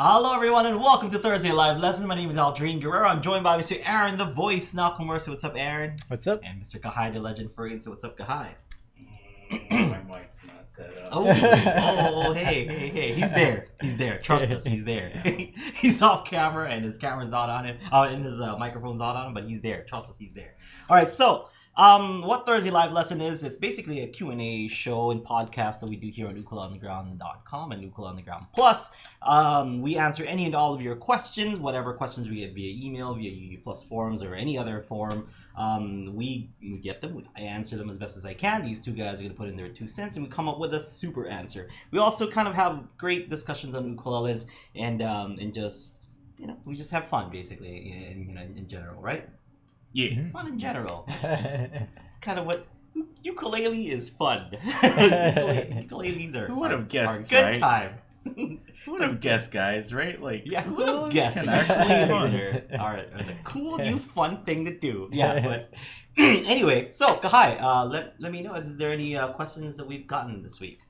Hello everyone and welcome to Thursday Live Lessons. My name is Aldrine Guerrero. I'm joined by Mr. Aaron, the voice, Nakamura. What's up, Aaron? What's up? And Mr. Kahai, the legend Fergan. What's up, Kahai? My mic's not set up. Hey. He's there. Trust us, he's there. He's off camera and his camera's not on him. And his microphone's not on him, but he's there. Trust us, he's there. Alright, so what Thursday Live Lesson is, it's basically a Q&A show and podcast that we do here on ukuleleontheground.com and Ukulele on the Ground Plus. We answer any and all of your questions, whatever questions we get via email, via UU Plus forums, or any other forum. We get them, I answer them as best as I can. These two guys are going to put in their 2 cents, and we come up with a super answer. We also kind of have great discussions on ukuleles, and just, we just have fun, basically, in general, right? Yeah. Fun in general. It's kind of what ukulele is fun. Ukuleles are, Who would have guessed, good right? times. Who would have guessed, guys, right? Like, Yeah, who would have guessed? can actually be fun. Are a cool new fun thing to do. Yeah, but anyway, so Kahai, let me know, is there any questions that we've gotten this week?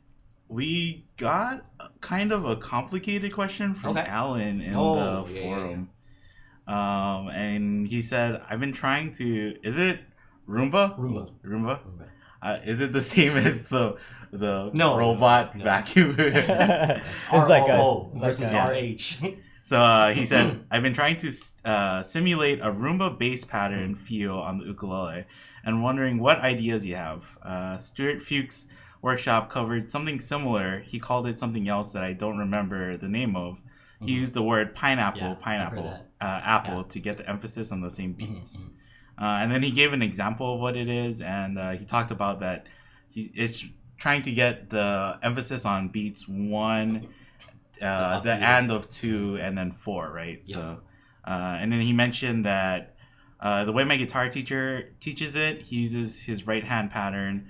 We got kind of a complicated question from Alan in the forum. And he said, I've been trying to, is it Rhumba? Rhumba? Is it the same as the robot vacuum? It's RO versus RH. So he said, I've been trying to simulate a Rhumba bass pattern feel on the ukulele and wondering what ideas you have. Stuart Fuchs' workshop covered something similar. He called it something else that I don't remember the name of. He used the word pineapple, apple to get the emphasis on the same beats. And then he gave an example of what it is, and he talked about that it's trying to get the emphasis on beats 1, the and of 2, and then 4, right? Yep. So, and then he mentioned that the way my guitar teacher teaches it, he uses his right hand pattern,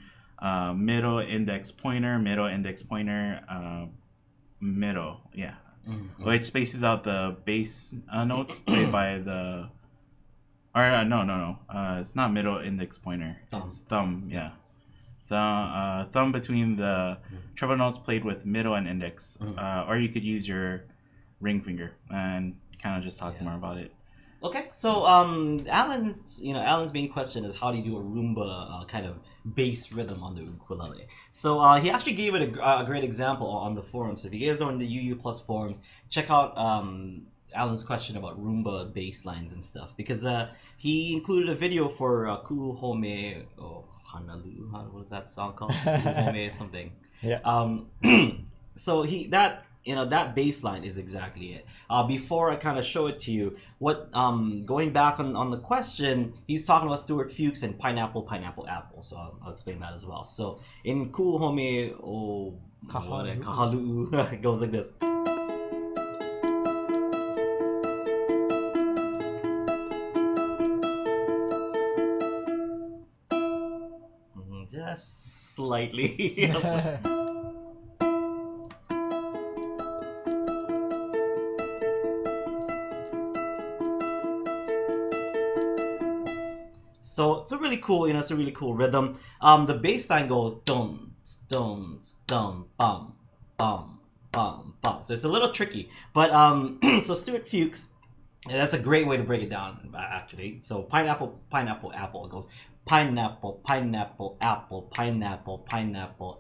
middle index pointer, middle, yeah. Which spaces out the bass notes played by the... Or no. It's not middle index pointer. It's thumb, yeah. Thumb between the treble notes played with middle and index. Or you could use your ring finger and kind of just talk more about it. Okay, so Alan's main question is how do you do a Rhumba kind of bass rhythm on the ukulele? So he actually gave it a great example on the forums. So if you guys are on the UU Plus forums, check out Alan's question about Rhumba bass lines and stuff, because he included a video for Kuhome Hanalu. What is that song called? Kuhome something. Yeah. So that bass line is exactly it. Before I kind of show it to you, what going back on the question, he's talking about Stuart Fuchs and pineapple, apple. So I'll explain that as well. So in Cool Home Kahalu, it goes like this. Just slightly. So it's a really cool, rhythm. The bass line goes dum, dum, dum, bum, bum, bum, bum. So it's a little tricky, but so Stuart Fuchs, that's a great way to break it down, actually. So pineapple, apple. It goes pineapple, apple, pineapple, apple, pineapple,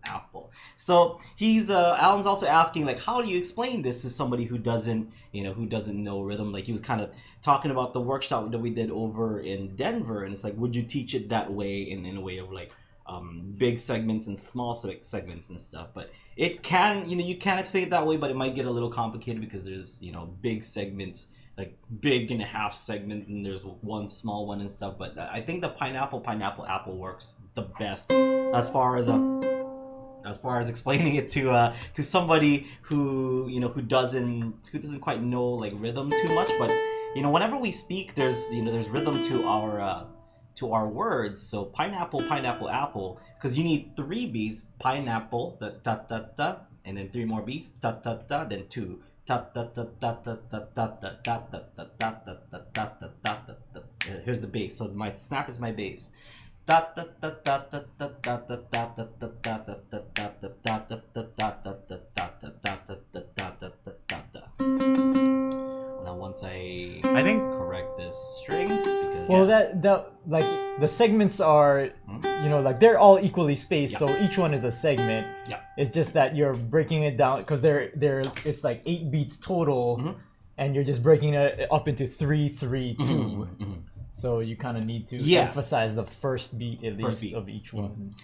apple. So he's Alan's also asking, like, how do you explain this to somebody who doesn't know rhythm? Like, he was kind of talking about the workshop that we did over in Denver, and it's like, would you teach it that way in a way of like big segments and small segments and stuff? But it can, you can explain it that way, but it might get a little complicated because there's big segments, like big and a half segment, and there's one small one and stuff. But I think the pineapple, apple works the best as far as explaining it to somebody who doesn't quite know like rhythm too much. But whenever we speak, there's rhythm to our words. So pineapple, apple, because you need 3 beats. Pineapple, da da da da, and then 3 more beats, da da da, then 2. Here's the bass. So my snap is my bass. Well, that like the segments are, like they're all equally spaced, Yeah. so each one is a segment. Yeah. It's just that you're breaking it down because it's like 8 beats total, and you're just breaking it up into 3, 3, 2. So you kind of need to emphasize the first beat at least of each one.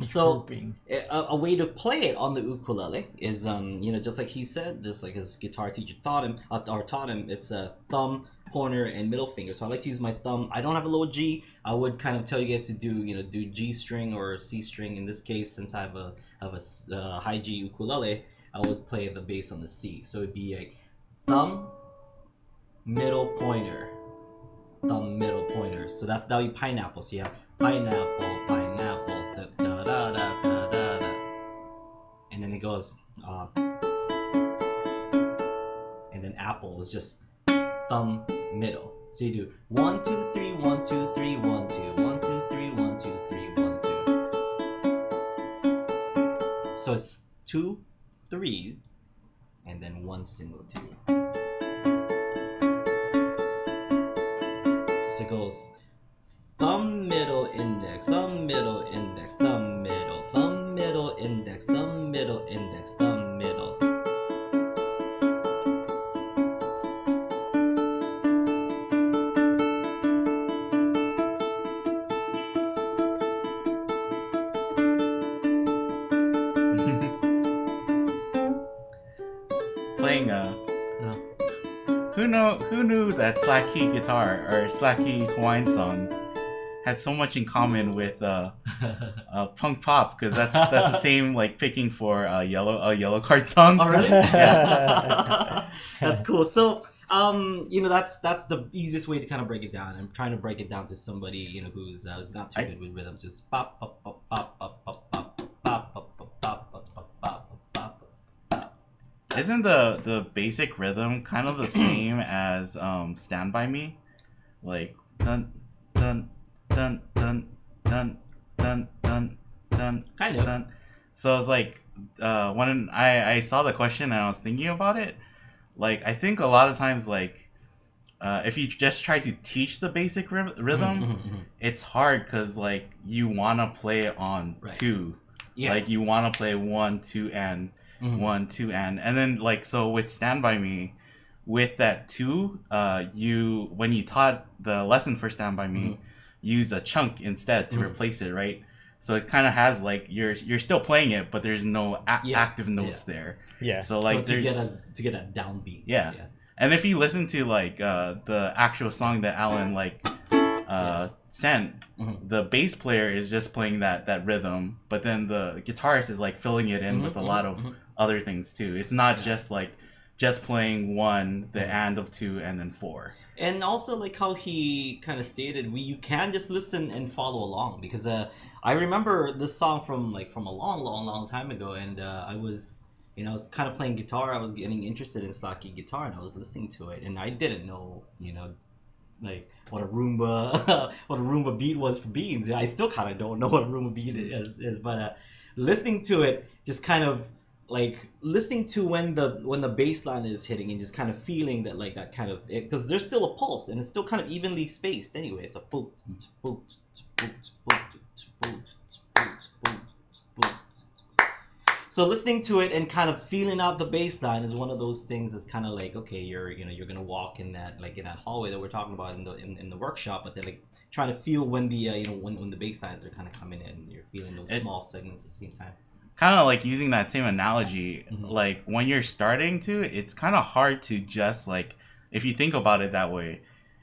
So grouping. a way to play it on the ukulele is just like he said, just like his guitar teacher taught him, it's a thumb, pointer, and middle finger. So I like to use my thumb. I don't have a low G. I would kind of tell you guys to do G string or C string. In this case, since I have a high G ukulele, I would play the bass on the C. So it'd be like thumb, middle, pointer, thumb, middle, pointer. So that would be pineapple. So you have pineapple, pineapple, da da da da da da da, and then it goes, and then apple is just thumb, middle. So you do 1 2 3 1 2 3 1 2 1 2 3 1 2 3 1 2. So it's 2 3 and then 1 single 2. So it goes thumb, middle, index, thumb, middle, index, thumb, middle, thumb, middle, index, thumb, middle, index, thumb, middle. Playing who knew that slack key guitar or slack key Hawaiian songs had so much in common with punk pop, because that's the same like picking for a yellow card song. Oh really? Yeah. That's cool. So that's the easiest way to kind of break it down. I'm trying to break it down to somebody who's not too good with rhythms. Just pop pop pop pop pop pop pop pop pop pop pop pop pop pop. Isn't the basic rhythm kind of the same as Stand By Me? Like dun dun dun dun dun dun dun dun Kind of. dun. So it's like when I saw the question and I was thinking about it, like I think a lot of times like if you just try to teach the basic rhythm, it's hard because like you want to play it on two. Yeah. Like you want to play 1 2 and 1 2 and then like so with Stand By Me, with that 2, you when you taught the lesson for Stand By Me, use a chunk instead to replace it, right? So it kind of has like you're still playing it, but there's no active notes there. Yeah. So like to get a downbeat. Yeah. And if you listen to like the actual song that Alan like sent, the bass player is just playing that rhythm, but then the guitarist is like filling it in with a lot of other things too. It's not just like just playing 1, the and of 2, and then 4. And also like how he kind of stated, you can just listen and follow along, because I remember this song from a long time ago, and I was I was kind of playing guitar. I was getting interested in slacky guitar, and I was listening to it, and I didn't know like what a Rhumba beat was for beans. I still kind of don't know what a Rhumba beat is, but listening to it, just kind of like listening to when the bass line is hitting and just kind of feeling that like that kind of, because there's still a pulse and it's still kind of evenly spaced anyway. It's a boop, boop, boop, boop, boop, boop, boop. So listening to it and kind of feeling out the bass line is one of those things that's kind of like, okay, you're gonna walk in that hallway that we're talking about in the workshop, but then like trying to feel when the when the bass lines are kind of coming in, and you're feeling those small segments at the same time. Kind of like using that same analogy, like when you're starting to, it's kind of hard to just like, if you think about it that way,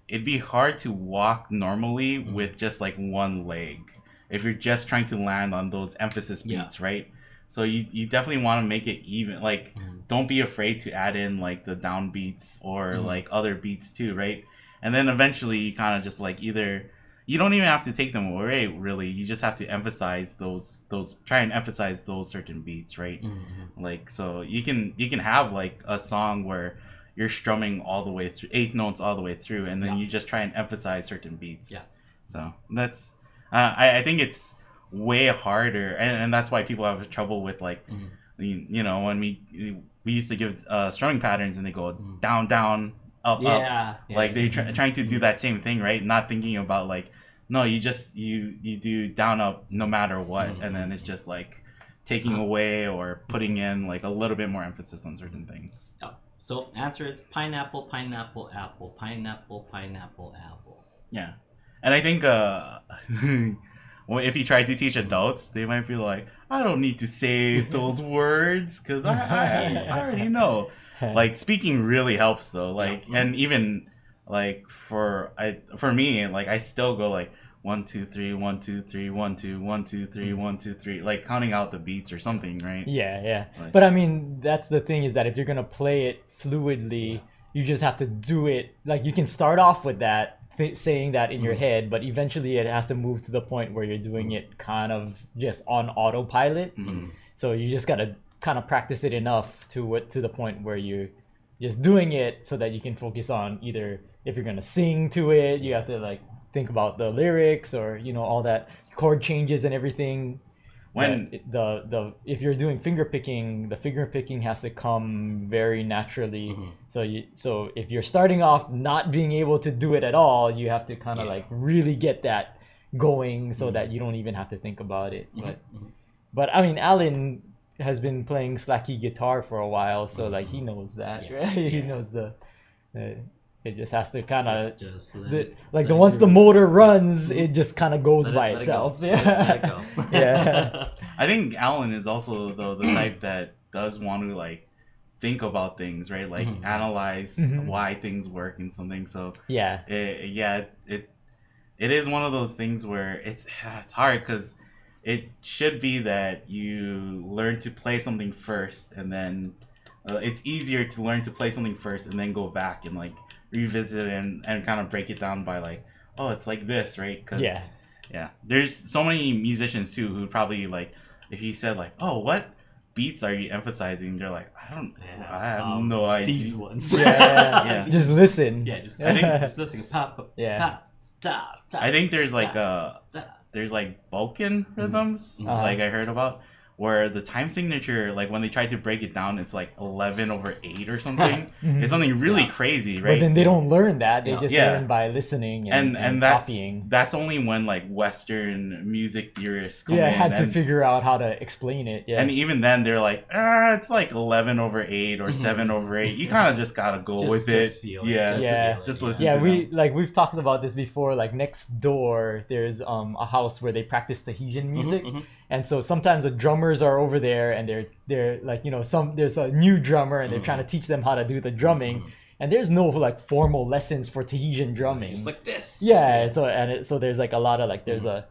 it'd be hard to walk normally with just like one leg if you're just trying to land on those emphasis beats, right? So you definitely want to make it even. Like, don't be afraid to add in like the down beats or like other beats too, right? And then eventually you kind of just like either, you don't even have to take them away really. You just have to emphasize those try and emphasize those certain beats, right? Like, so you can have like a song where you're strumming all the way through 8 notes all the way through, and then you just try and emphasize certain beats. Yeah. So that's I think it's way harder, and that's why people have trouble with like when we used to give strumming patterns and they go down down up, up. Yeah. Like they're trying to do that same thing, right? Not thinking about like, no, you just you do down up no matter what, and then it's just like taking away or putting in like a little bit more emphasis on certain things. Oh, so answer is pineapple, pineapple, apple, pineapple, pineapple, apple. Yeah, and I think well, if you try to teach adults, they might be like, I don't need to say those words because I already know. Like speaking really helps though. Like and even like for me, like I still go like 1 2 3 1 2 3 1 2 1 2 3 1 2 3, like counting out the beats or something, right? Yeah. Like, but I mean, that's the thing, is that if you're gonna play it fluidly, you just have to do it. Like you can start off with that saying that in your head, but eventually it has to move to the point where you're doing it kind of just on autopilot. So you just gotta kind of practice it enough to the point where you're just doing it so that you can focus on either if you're gonna sing to it, you have to like think about the lyrics or all that chord changes and everything. When the if you're doing finger picking, the finger picking has to come very naturally. So if you're starting off not being able to do it at all, you have to kind of like really get that going so that you don't even have to think about it. But I mean, Alan has been playing slacky guitar for a while, so like he knows that, right? He knows it just has to kind of once the motor runs, it just kind of goes by itself. Yeah. I think Alan is also the type that does want to like think about things, right? Like analyze why things work and something. So it is one of those things where it's hard because it should be that you learn to play something first, and then it's easier to learn to play something first and then go back and like revisit it and kind of break it down by like, oh, it's like this, right? Cause, there's so many musicians too who probably like, if you said like, oh, what beats are you emphasizing? They're like, I have no idea. These ones. Just listen. I think just listening. I think there's like there's like Balkan rhythms, like I heard about, where the time signature, like when they try to break it down, it's like 11/8 or something. It's something really crazy, right? But then they don't learn that. They just learn by listening and copying. That's only when like Western music theorists come in. Had to figure out how to explain it. Yeah. And even then they're like, it's like 11/8 or 7/8. You kind of just gotta go with it. Just listen to them. We've talked about this before. Like next door, there's a house where they practice Tahitian music. And so sometimes the drummers are over there and they're like, there's a new drummer and they're trying to teach them how to do the drumming. And there's no like formal lessons for Tahitian drumming. Just like this. Yeah. So there's like a lot of like, there's the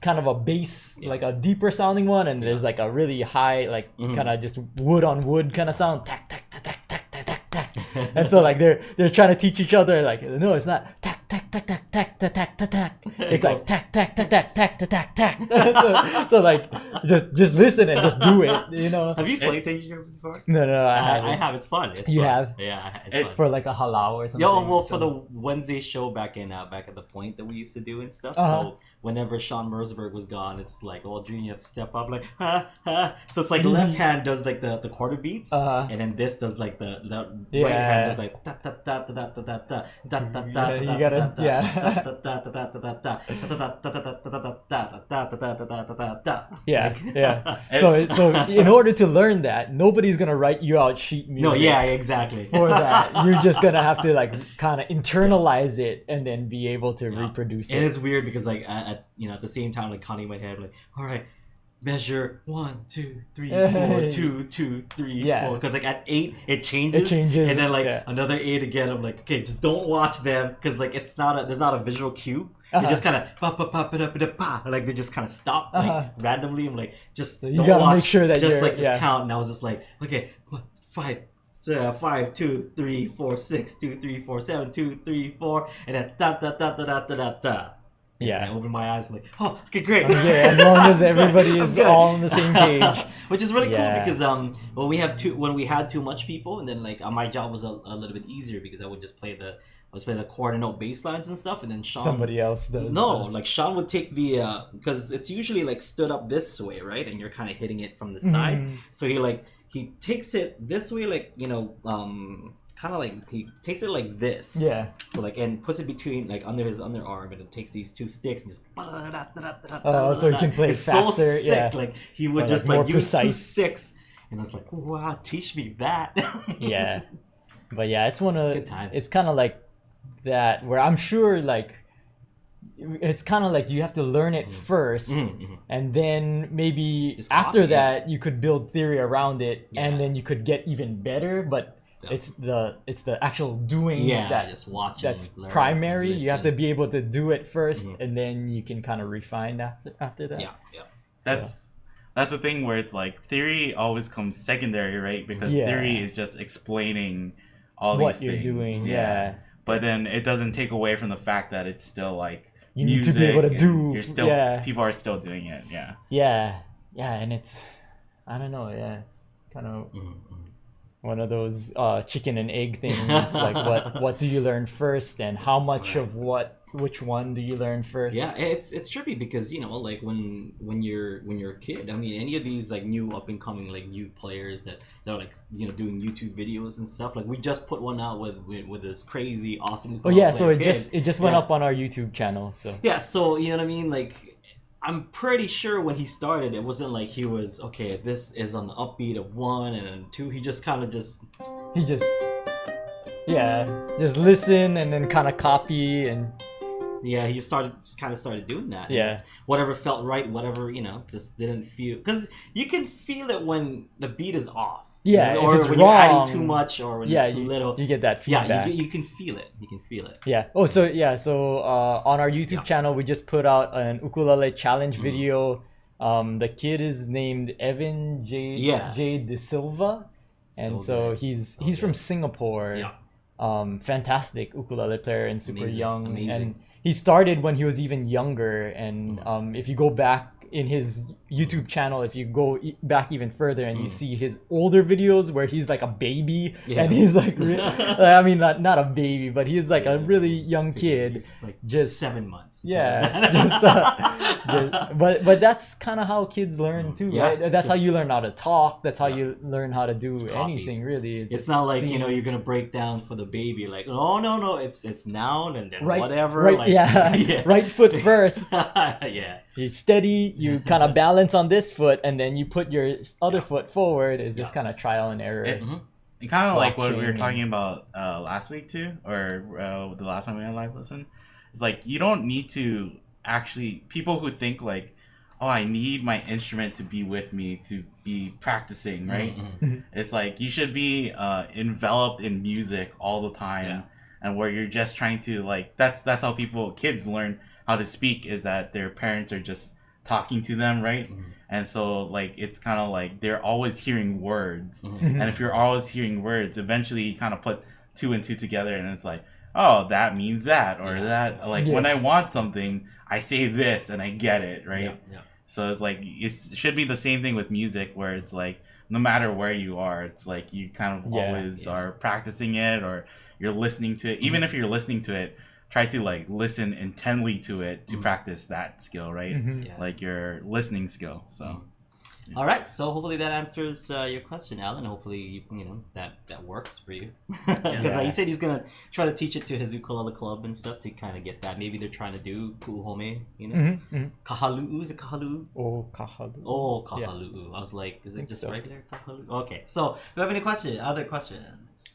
kind of a bass, like a deeper sounding one. And there's like a really high, like kind of just wood on wood kind of sound. Tack, tack, tack, tack, tack, tack, tack, tack. And so like they're trying to teach each other like, no, it's not tack, tack, tack, tack, tack, tack, tack, tack, tack. It's like tack, tack, tack, tack, tack, tack, tack, tack. So like just listen and just do it, Have you played Tahitian before? No, I haven't. I have. It's fun. You fun. have? Yeah, it's fun. For like a halau or something? For the Wednesday show back at the point that we used to do and stuff. So whenever Sean Mersberg was gone, it's like, Aldrine, you have to step up like, ha, ha. So it's like left hand does like the quarter beats, and then this does like the right hand does like ta ta ta ta ta ta ta ta ta ta. You gotta, yeah. So in order to learn that, nobody's gonna write you out sheet music. No, yeah, exactly. For that, you're just gonna have to like kind of internalize it and then be able to reproduce it. And it's weird because like at the same time, like counting my head, like, all right, measure 1 2 3 4 2 2 3 4, because like at 8 it changes, and then like another 8 again. I'm like, okay, just don't watch them because like there's not a visual cue. They just kind of like they just kind of stop like randomly. I'm like, just so you don't gotta watch, make sure that just you're, like just count. And I was just like, okay, 5 5 2 3 4 6 2 3 4 7 2 3 4, and then da da da da da da da. Yeah. I open my eyes like, oh, okay, great. As long as everybody is all on the same page. Which is really cool because when we had too much people, and then like my job was a little bit easier because I would just play the quarter note bass lines and stuff, and then Sean, somebody else does. No, like Sean would take the because it's usually like stood up this way, right, and you're kind of hitting it from the side. So he takes it this way, like kind of like he takes it like this. Yeah. So like and puts it between like under his underarm and then takes these two sticks and just. Oh, so he can play it's faster. so sick. Yeah. Like he would Or, just like, like more use two precise. sticks, and I was like, wow, teach me that. Yeah. But yeah, it's one of Good times. it's kind of like that where I'm sure like it's kind of like you have to learn it first, and then maybe Just after copy it. that you could build theory around it, Yeah. and then you could get even better. But Yeah. it's the actual doing Yeah, just watching. that's learn, primary. You have to listen. be able to do it 1st, and then you can kind of refine after that. Yeah, yeah. That's the thing where it's like theory always comes secondary, right? Because Yeah. theory is just explaining all What these you're things. doing, yeah. But then it doesn't take away from the fact that it's still like You need music to be able to and do. You're still people are still doing it. Yeah. Yeah, and it's I don't know. Yeah, it's kind of one of those chicken and egg things. Like what do you learn first, and how much of which one do you learn first? Yeah, it's trippy because like when you're a kid, I mean any of these like new up and coming like new players that they're like doing YouTube videos and stuff, like we just put one out with this crazy awesome Oh yeah, so player it just went up on our YouTube channel. So yeah, so you know what I mean, like I'm pretty sure when he started it wasn't like he was okay, this is on the upbeat of 1 and then 2. He just just listen and then kind of copy, and yeah, he just kind of started doing that. And Yeah. it's whatever felt right, whatever just didn't feel, because you can feel it when the beat is off. Yeah, or if it's when wrong, you're adding too much, or when yeah, it's too little. you get that feedback. Yeah, you can feel it. You can feel it. Yeah. Oh, so on our YouTube channel, we just put out an ukulele challenge video. The kid is named Evan J De Silva, and so good. he's from Singapore. Yeah. Fantastic ukulele player and super Amazing, young. amazing. And he started when he was even younger. And if you go back in his YouTube channel, if you go back even further and you see his older videos where he's like a baby and he's like, I mean, not a baby, but he's like a really young kid. He's like just 7 months. Yeah, but that's kind of how kids learn too, Yeah, right? That's how you learn how to talk. That's how you learn how to do copy. anything, really. It's just not like seeing- you're gonna break down for the baby like no, it's noun and then right, whatever. right, like, yeah, right foot first. Yeah. You steady, you kind of balance on this foot, and then you put your other foot forward. It's just kind of trial and error. It's kind of like what we were Watching talking about last week too, or the last time we had live listen. It's like you don't need to actually. People who think like, oh, I need my instrument to be with me to be practicing, right? It's like you should be enveloped in music all the time, and where you're just trying to like. That's how kids learn how to speak, is that their parents are just talking to them, right? And so like it's kind of like they're always hearing words, and if you're always hearing words, eventually you kind of put 2 and 2 together, and it's like, oh, that means that, or that, like when I want something I say this and I get it, right? So it's like it should be the same thing with music, where it's like no matter where you are, it's like you kind of always are practicing it, or you're listening to it. Even if you're listening to it, try to like listen intently to it to practice that skill, right? Like your listening skill. So all right, so hopefully that answers your question, Alan. Hopefully that works for you, because he said he's gonna try to teach it to his ukulele club and stuff to kind of get that. Maybe they're trying to do pu'uhome, kahalu'u. Is it kahalu'u? Oh, kahalu'u. Oh, kahalu'u. I was like, is it just regular kahalu'u? Okay, so do you have any other questions?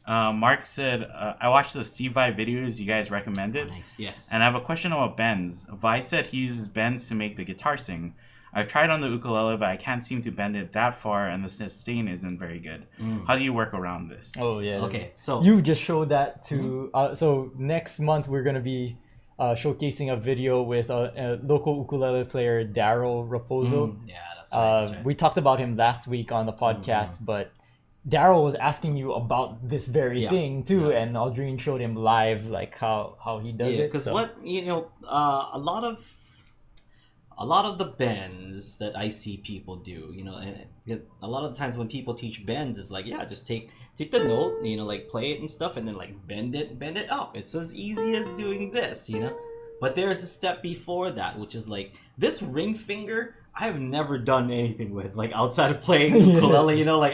Mark said, I watched the Steve Vai videos you guys recommended. Oh, nice, yes. And I have a question about bends. Vai said he uses bends to make the guitar sing. I've tried on the ukulele, but I can't seem to bend it that far, and the sustain isn't very good. How do you work around this? Oh yeah. Okay, so you just showed that to. So next month we're gonna be showcasing a video with a local ukulele player, Daryl Raposo. Yeah, that's right. That's right. We talked about him last week on the podcast, but Daryl was asking you about this very thing too, and Aldrine showed him live like how he does it. Because a lot of the bends that I see people do, and a lot of the times when people teach bends, it's like, just take the note, like play it and stuff, and then like bend it up. It's as easy as doing this, But there's a step before that, which is like this ring finger. I've never done anything with like outside of playing ukulele. You know, like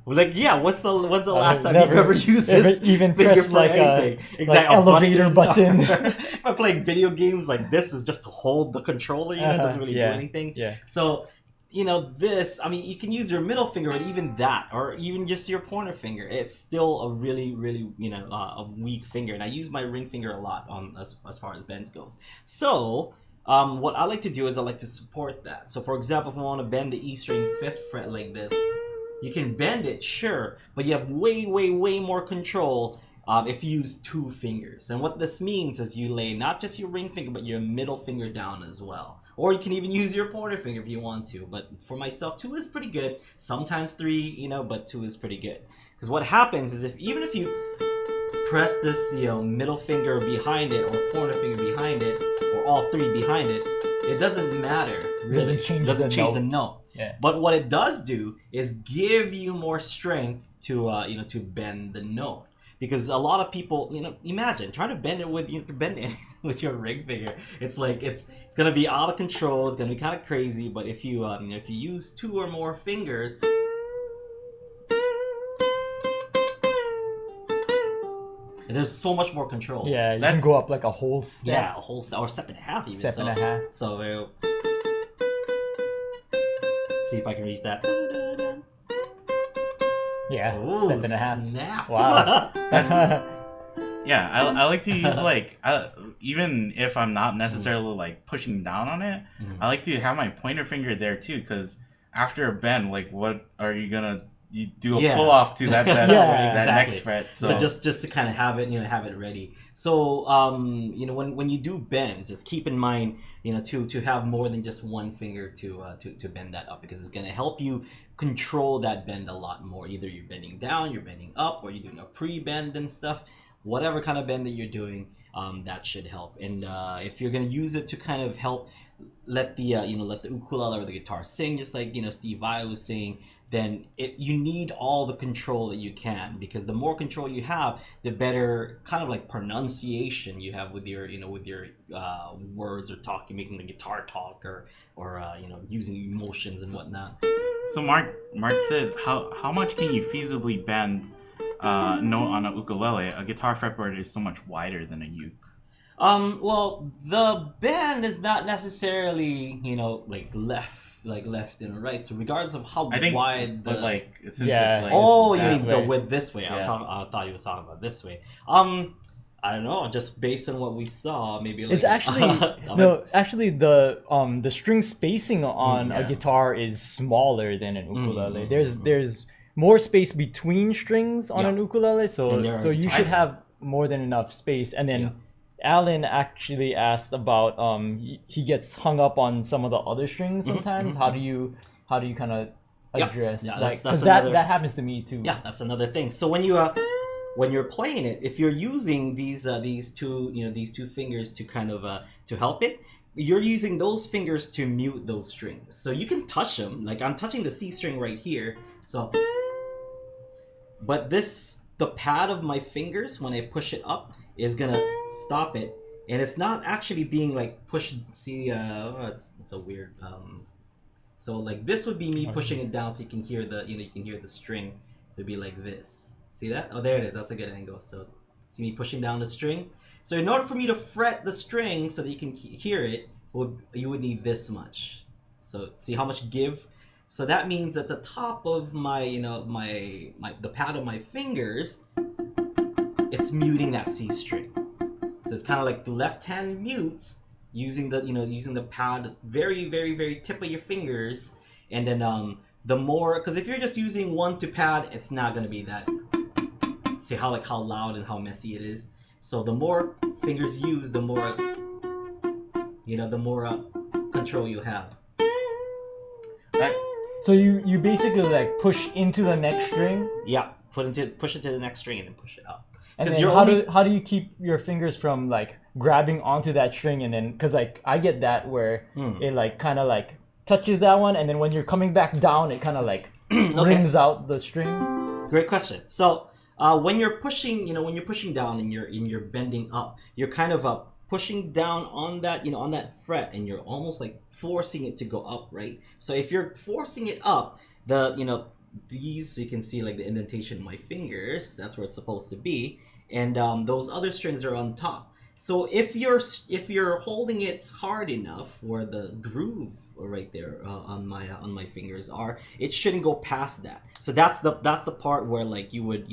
when's the last time you've ever used this? Even finger press for like anything? a like elevator button. If I'm playing video games, like this is just to hold the controller. You know, it doesn't really do anything. Yeah. So. You know, this, I mean, you can use your middle finger, but even that, or even just your pointer finger, it's still a really, really, you know, a weak finger. And I use my ring finger a lot as far as bends goes. So, what I like to do is I like to support that. So, for example, if I want to bend the E string 5th fret like this, you can bend it, sure, but you have way, way, way more control if you use 2 fingers. And what this means is you lay not just your ring finger, but your middle finger down as well. Or you can even use your pointer finger if you want to. But for myself, 2 is pretty good. Sometimes 3, you know, but 2 is pretty good. Because what happens is even if you press this, you know, middle finger behind it or pointer finger behind it or all 3 behind it, it doesn't matter. Really. It doesn't change the note. Yeah. But what it does do is give you more strength to to bend the note. Because a lot of people, you know, imagine trying to bend it with with your ring finger. It's like it's gonna be out of control. It's gonna be kind of crazy. But if you if you use 2 or more fingers, there's so much more control. Yeah, you can go up like a whole step. Yeah, a whole step or step and a half even. Step and a half. So see if I can reach that. Yeah, ooh, step and a half. Snap. Wow. Yeah, I like to use like even if I'm not necessarily like pushing down on it, I like to have my pointer finger there too, because after a bend, like what are you gonna do a pull off to that next fret? So just to kind of have it have it ready. So when you do bends, just keep in mind to have more than just one finger to bend that up, because it's gonna help you control that bend a lot more. Either you're bending down, you're bending up, or you're doing a pre-bend and stuff. Whatever kind of bend that you're doing, that should help. And if you're gonna use it to kind of help let the let the ukulele or the guitar sing, just like Steve Vai was saying, then you need all the control that you can, because the more control you have, the better kind of like pronunciation you have with your words or talking, making the guitar talk, or using emotions and whatnot. So Mark said, how much can you feasibly bend note on a ukulele? A guitar fretboard is so much wider than a uke. Well, the bend is not necessarily like left and right. So regardless of how wide the it's like you mean the width this way. I thought you was talking about this way. I don't know. Just based on what we saw, maybe it's actually the string spacing on a guitar is smaller than an ukulele. There's more space between strings on an ukulele, so you should have more than enough space. And then Alan actually asked about he gets hung up on some of the other strings sometimes. How do you kind of address because that happens to me too. Yeah, that's another thing. So when you're playing it, if you're using these two fingers to kind of to help it, you're using those fingers to mute those strings. So you can touch them. Like I'm touching the C string right here. So, but the pad of my fingers, when I push it up, is gonna stop it, and it's not actually being like pushed. See, it's a weird. So like this would be me pushing it down, so you can hear the string. So it'd be like this. See that? Oh, there it is. That's a good angle. So see me pushing down the string. So in order for me to fret the string so that you can hear it, you would need this much. So see how much give. So that means at the top of my the pad of my fingers, it's muting that C string. So it's kind of like the left hand mutes using the pad very, very, very tip of your fingers, and then the more, because if you're just using one to pad, it's not gonna be that. See how loud and how messy it is. So the more fingers used, the more control you have. So you basically like push into the next string. Yeah, push it to the next string and then push it up. And then how do you keep your fingers from like grabbing onto that string, and then because like I get that where it like kind of like touches that one, and then when you're coming back down, it kind of like rings out the string. Great question. So when you're pushing, when you're pushing down and you're bending up, you're kind of pushing down on that, on that fret, and you're almost like forcing it to go up, right? So if you're forcing it up, these, you can see like the indentation in my fingers, that's where it's supposed to be, and those other strings are on top. So if you're holding it hard enough, where the groove right there on my fingers are, it shouldn't go past that. So that's the part where like you would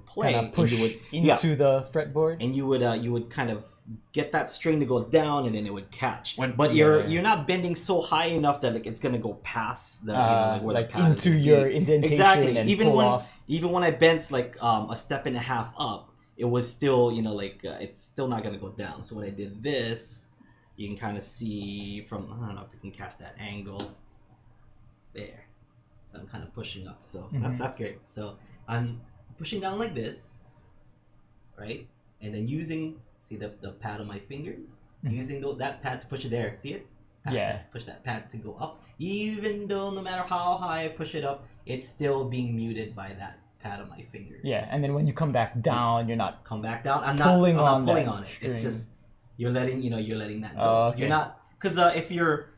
play, kind of push and you would, into the fretboard, and you would kind of get that string to go down, and then it would catch. But yeah. you're not bending so high enough that like it's gonna go past the where like the pad into is. your indentation. Exactly. And even pull when off. even when I bent like a step and a half up, it was still it's still not gonna go down. So when I did this, you can kind of see from, I don't know if you can catch that angle there. So I'm kind of pushing up. So that's great. So I'm pushing down like this, right? And then using, see the pad on my fingers, using that pad to push it there. See it? Push that pad to go up. Even though no matter how high I push it up, it's still being muted by that pad on my fingers. Yeah, and then when you come back down, you're not come back down. I'm pulling not pulling on it. string. It's just you're letting that go. Oh, okay. You're not, because if you're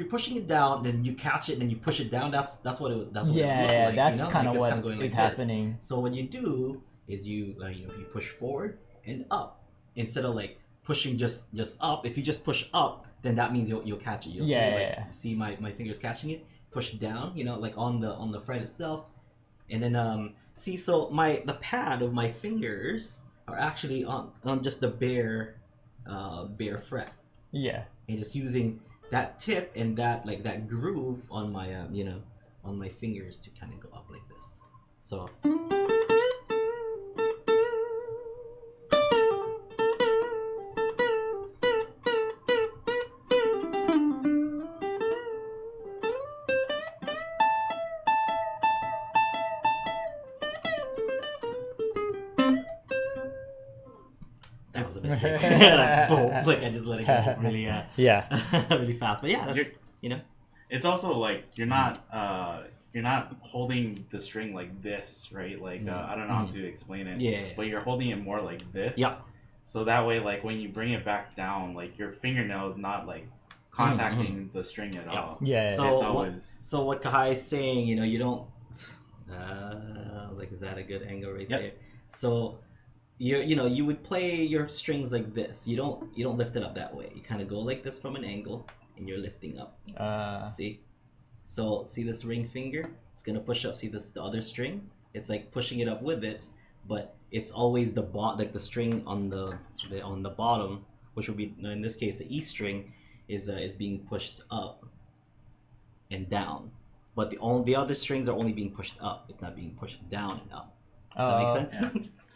pushing it down, then you catch it and then you push it down. That's what it would look like. That's kind of what going is like happening. This. So what you do is you push forward and up instead of like pushing just up. If you just push up, then that means you'll catch it. You'll see my fingers catching it. Push down, like on the fret itself, and then so the pad of my fingers are actually on just the bare fret. Yeah. And just using that tip and that groove on my on my fingers to kind of go up like this. So that was a mistake. Like I just let it go really really fast. But yeah, that's It's also like you're not holding the string like this, right? Like I don't know how to explain it. Yeah. But you're holding it more like this. Yep. So that way, like when you bring it back down, like your fingernail is not like contacting the string at all. Yeah. So what Kahai is saying, you don't. Like, is that a good angle right there? So you would play your strings like this. You don't lift it up that way. You kind of go like this from an angle, and you're lifting up. See? So see this ring finger? It's gonna push up. See the other string? It's like pushing it up with it, but it's always like the string on the bottom, which would be in this case the E string, is being pushed up and down. But the other strings are only being pushed up. It's not being pushed down and up. Does that make sense?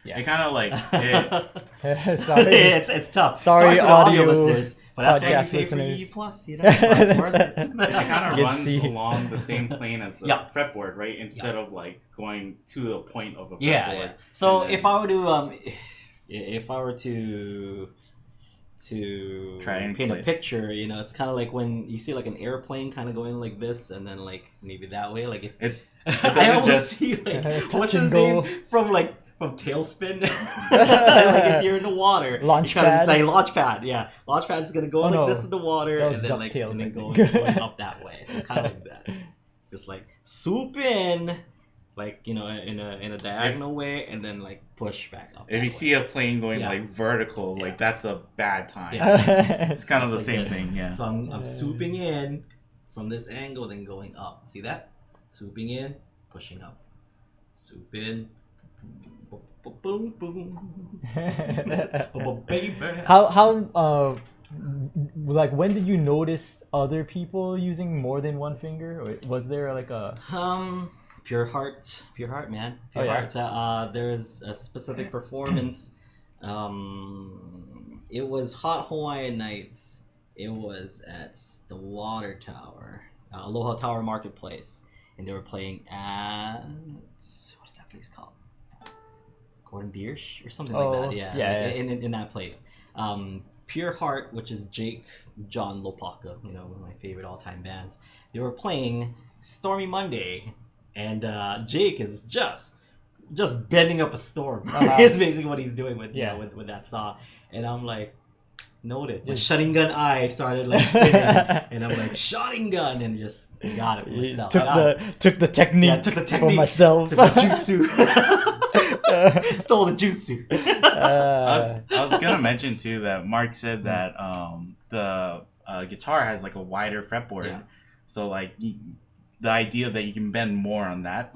Yeah. It kind of like Sorry. it's tough. Sorry, for the audio listeners. But that's podcast why you pay for listeners. E+, it's worth it. It kind of runs see. along the same plane as the fretboard, right? Instead of like going to the point of a fretboard. Yeah. So if I were to try and paint a picture, it's kind of like when you see like an airplane kind of going like this, and then like maybe that way. Like if I almost see like what's his name from Tailspin. Like if you're in the water, Launchpad. Like Launchpad, yeah. Launchpad is gonna go this in the water, and then going up that way. So it's kind of like that. It's just like swoop in, like in a diagonal way, and then like push back up. If you see a plane going like vertical, like that's a bad time. Yeah. It's kind of the like same this. thing, yeah. So I'm swooping in from this angle, then going up. See that? Swooping in, pushing up. Swoop in. Boom, boom. Baby. How like when did you notice other people using more than one finger, or was there like a pure heart, man. Pure heart. There's a specific performance. It was Hot Hawaiian Nights. It was at the Water Tower, Aloha Tower Marketplace, and they were playing at what is that place called? Gordon Biersch or something like that. Yeah. In that place. Pure Heart, which is Jake, John Lopaka, one of my favorite all-time bands. They were playing Stormy Monday, and Jake is just bending up a storm. Is basically what he's doing with with that song. And I'm like, Noted. My shutting gun eye started like spinning, and I'm like shotting gun, and just got it for myself. Took the technique. Yeah, took the technique for myself. Took the jutsu. Stole the jutsu. I was gonna mention too that Mark said that the guitar has like a wider fretboard, so like the idea that you can bend more on that,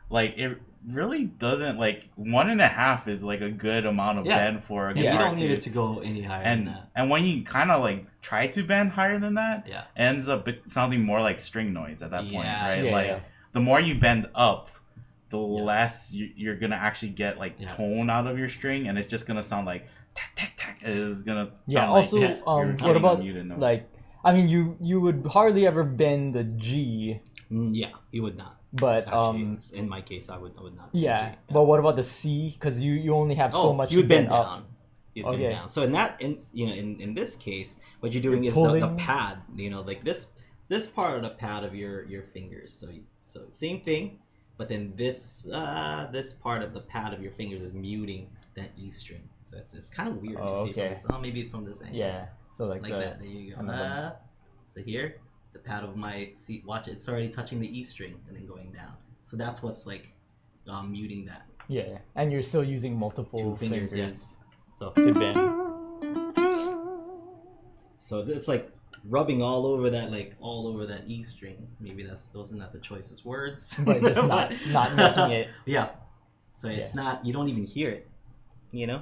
like it really doesn't, like 1.5 is like a good amount of bend for a guitar. You don't need it to go any higher than that. And when you kind of like try to bend higher than that, it ends up sounding more like string noise at that point, right? The more you bend up, the less you're gonna actually get like tone out of your string, and it's just gonna sound like tack tack tack. It is gonna sound also like what about like, I mean, you would hardly ever bend the G. Yeah, you would not. But actually, in my case, I would not. Yeah, but what about the C? Because you only have so much. You would bend up. down. You'd bend down. So in this case, what you're doing is the pad. Like this part of the pad of your fingers. So same thing, but then this part of the pad of your fingers is muting that E string. So it's kind of weird to see from this. Maybe from this angle. Yeah. So like that. There you go. So here. The pad of my seat, watch it, it's already touching the E string and then going down. So that's what's like muting that. Yeah, and you're still using multiple fingers. So to bend. So it's like rubbing all over that E string. Maybe those are not the choicest words. But just not making it. Yeah. So it's not, you don't even hear it. Yeah.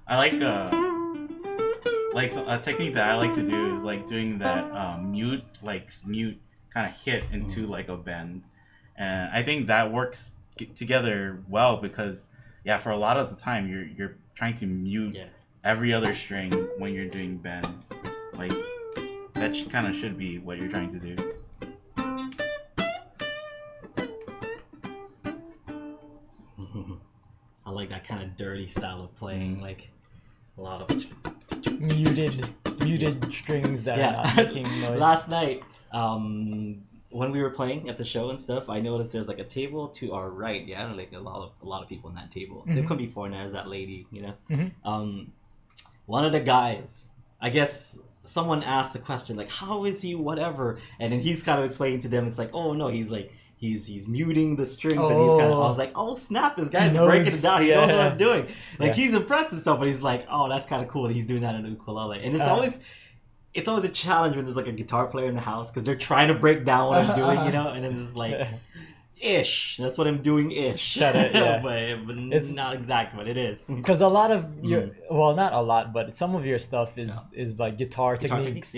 I like a technique that I like to do is like doing that mute kind of hit into like a bend, and I think that works together well because for a lot of the time you're trying to mute every other string when you're doing bends. Like that kind of should be what you're trying to do. I like that kind of dirty style of playing, like a lot of muted strings that are not making noise. Last night, when we were playing at the show and stuff, I noticed there's like a table to our right. Yeah, like a lot of people in that table. There could be foreigners. That lady, one of the guys, I guess someone asked the question like, "How is he? Whatever," and then he's kind of explaining to them. It's like, "Oh no, he's like." He's muting the strings and he's kind of. I was like, oh snap! This guy's breaking it down. He knows what I'm doing. Like he's impressed and stuff, but he's like, oh, that's kind of cool that he's doing that in ukulele. And it's always a challenge when there's like a guitar player in the house because they're trying to break down what I'm doing, and then it's like, ish. That's what I'm doing, ish. Shut it, yeah. but it's not exactly what it is. Because a lot of your, well, not a lot, but some of your stuff is like guitar techniques.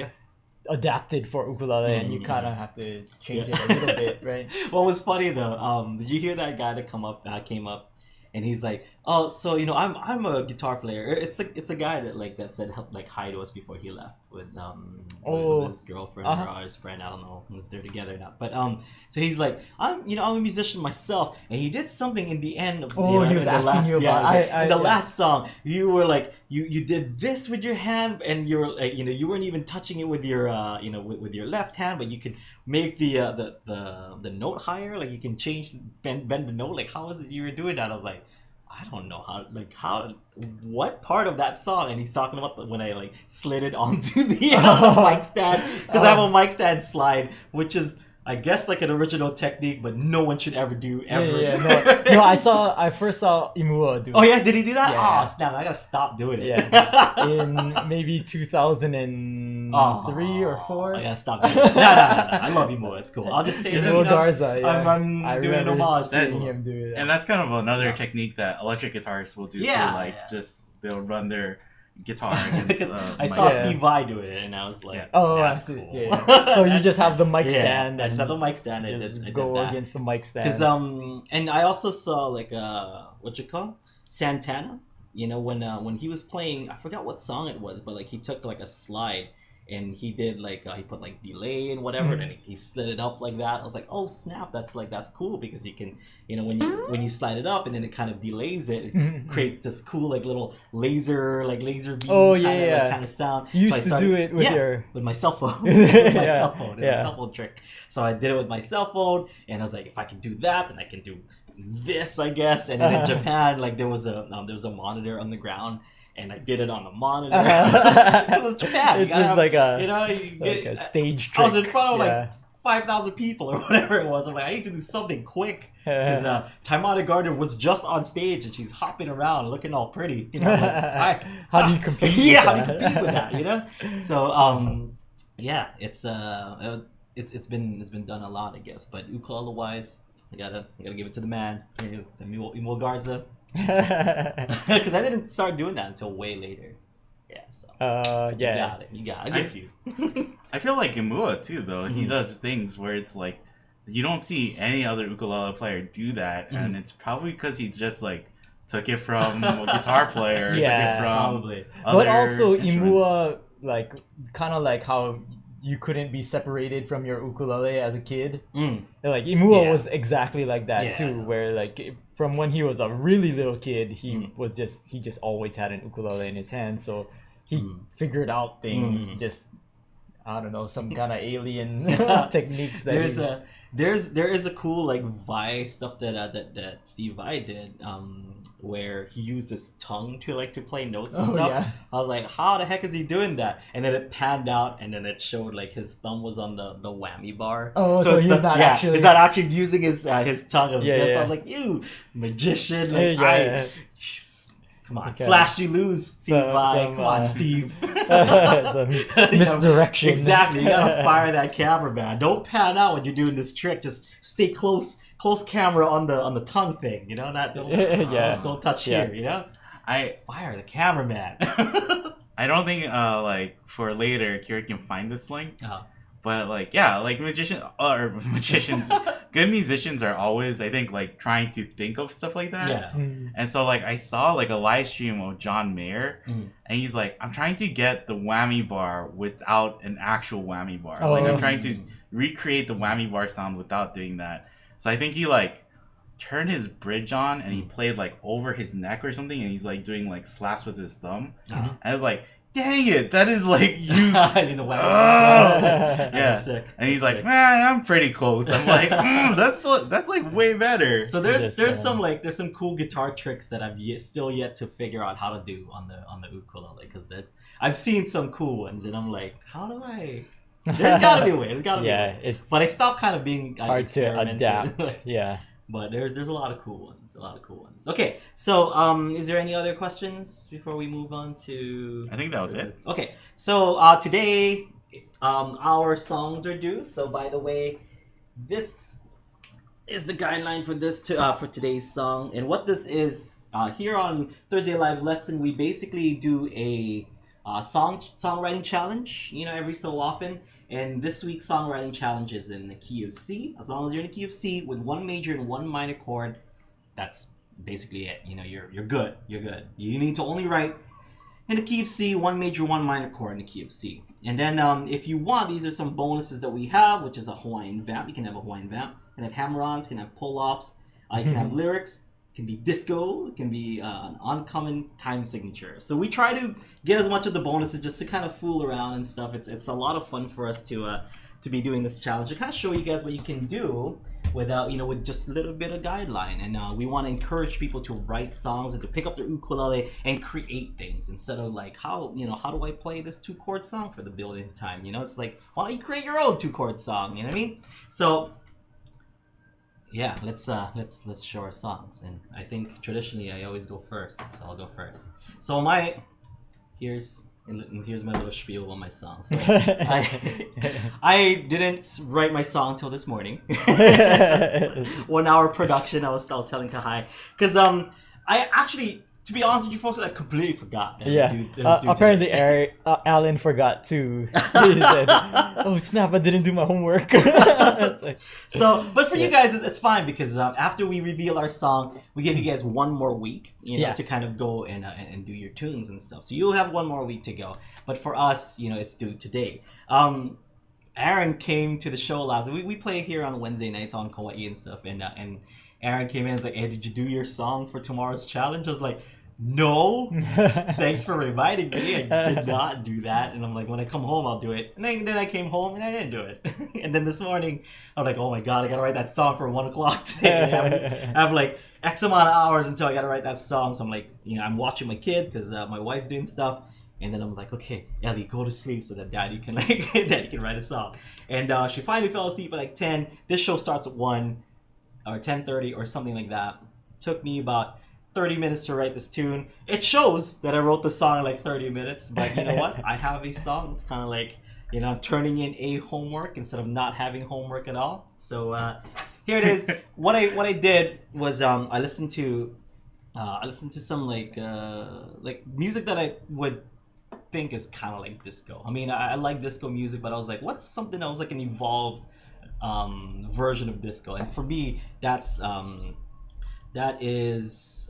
Adapted for ukulele, and you kind of have to change it a little bit, right? What was funny though, did you hear that guy that came up, and he's like, oh, so I'm a guitar player. It's a guy that said like hi to us before he left with his girlfriend or his friend. I don't know if they're together or not, but so he's like, I'm a musician myself, and he did something in the end of he was asking you about in the last song. You were like you did this with your hand, and you were like you weren't even touching it with your with your left hand, but you could make the note higher, like you can bend the note. Like how is it you were doing that? I was like, I don't know how what part of that song, and he's talking about when I like slid it onto the mic stand, because I have a mic stand slide, which is I guess like an original technique, but no one should ever do ever. No, I first saw Imua do it. Oh yeah, did he do that? Yeah. Oh snap! I gotta stop doing it. Yeah, in maybe 2003 or 4. I gotta stop doing it. No. I love Imua. It's cool. I'll just say Imua Garza. Yeah. I'm doing homage to him do that. And that's kind of another technique that electric guitarists will do too. Like just they'll run their guitar against I saw Steve Vai do it, and I was like, that's cool. Yeah. So you just have the mic stand. I just have the mic stand. I just did go that. against the mic stand. Because and I also saw like what you call Santana. When he was playing, I forgot what song it was, but like he took like a slide. And he did like he put like delay and whatever, and then he slid it up like that. I was like, oh snap, that's cool because you can when you slide it up and then it kind of delays it, it creates this cool like little laser beam kind of sound. You used to do it with my cell phone. With my cell phone. It's a cell phone trick. So I did it with my cell phone, and I was like, if I can do that, then I can do this, I guess. And then in Japan, like there was a monitor on the ground. and I did it on the monitor. It's Japan. It's just like a, like a stage trick. I was in front of like 5,000 people or whatever it was. I'm like, I need to do something quick. Because Taimada Gardner was just on stage and she's hopping around looking all pretty. Like, how do you compete with how do you compete with that, So it's been done a lot, I guess. But ukulele wise, I gotta give it to the man, Emil Garza. Because I didn't start doing that until way later. Yeah, so you got it. I give you. I feel like Imua too, though. He does things where it's like you don't see any other ukulele player do that, and it's probably because he just like took it from a guitar player, took it from probably. But also Imua, like kind of like how you couldn't be separated from your ukulele as a kid. Like Imua was exactly like that too, where like from when he was a really little kid, he just always had an ukulele in his hand, so he figured out things just. I don't know, some kind of alien techniques that there is a cool like Vi stuff that Steve Vai did, where he used his tongue to play notes and stuff. Yeah. I was like, how the heck is he doing that? And then it panned out, and then it showed like his thumb was on the whammy bar. Oh, so he's not actually. He's not actually using his tongue. I was like, you magician, come on, flash you lose, Steve Vai. Come on, Steve. Misdirection. Exactly. You gotta fire that cameraman. Don't pan out when you're doing this trick. Just stay close camera on the tongue thing. Don't touch here. I fire the cameraman. I don't think like for later Kira can find this link. But like magicians, good musicians are always, I think, like trying to think of stuff like that. Yeah. And so like I saw like a live stream of John Mayer, and he's like, I'm trying to get the whammy bar without an actual whammy bar. I'm trying to recreate the whammy bar sound without doing that. So I think he like turned his bridge on and he played like over his neck or something, and he's like doing like slaps with his thumb. And I was like, dang it, that is like you. I mean, the sick. And he's like, man, I'm pretty close. I'm like, that's like way better. So there's some cool guitar tricks that I've still yet to figure out how to do on the ukulele, because I've seen some cool ones, and I'm like, how do I? There's gotta be a way. There's gotta be a way. But I stopped kind of being hard to adapt. But there's a lot of cool ones. Okay, so is there any other questions before we move on to? I think that was it. Okay, so today our songs are due. So by the way, this is the guideline for for today's song, and what this is here on Thursday Live Lesson, we basically do a songwriting challenge. Every so often. And this week's songwriting challenge is in the key of C. As long as you're in the key of C with one major and one minor chord, that's basically it. You're good. You're good. You need to only write in the key of C, one major, one minor chord in the key of C. And then if you want, these are some bonuses that we have, which is a Hawaiian vamp. You can have a Hawaiian vamp. You can have hammer-ons. You can have pull-offs. You can have lyrics. It can be disco. It can be an uncommon time signature. So we try to get as much of the bonuses just to kind of fool around and stuff. It's a lot of fun for us to be doing this challenge to kind of show you guys what you can do without with just a little bit of guideline. And we want to encourage people to write songs and to pick up their ukulele and create things instead of like how do I play this 2-chord song for the billionth time? It's like, why don't you create your own 2-chord song? You know what I mean? So. Yeah, let's show our songs, and I think traditionally I always go first, so I'll go first. So here's my little spiel on my song. So I didn't write my song till this morning. 1 hour production. I was telling Kahai because I actually. To be honest with you folks, I completely forgot. Apparently Alan forgot too. He said, "Oh snap! I didn't do my homework." But for you guys, it's fine because after we reveal our song, we give you guys one more week, to kind of go and do your tunes and stuff. So you'll have one more week to go. But for us, it's due today. Aaron came to the show last. We play here on Wednesday nights on Kauai and stuff, and Aaron came in and was like, "Hey, did you do your song for tomorrow's challenge?" I was like, no, thanks for reminding me. I did not do that. And I'm like, when I come home, I'll do it. And then I came home and I didn't do it. And then this morning, I'm like, oh my God, I got to write that song for 1 o'clock today. I have like X amount of hours until I got to write that song. So I'm like, I'm watching my kid because my wife's doing stuff. And then I'm like, okay, Ellie, go to sleep so that Daddy can write a song. And she finally fell asleep at like 10. This show starts at 1 or 10:30 or something like that. Took me about 30 minutes to write this tune. It shows that I wrote the song in like 30 minutes, but you know what? I have a song. It's kind of like, I'm turning in a homework instead of not having homework at all. So here it is. What I did was I listened to some like music that I would think is kind of like disco. I mean, I like disco music, but I was like, what's something that was like an evolved version of disco? And for me, that is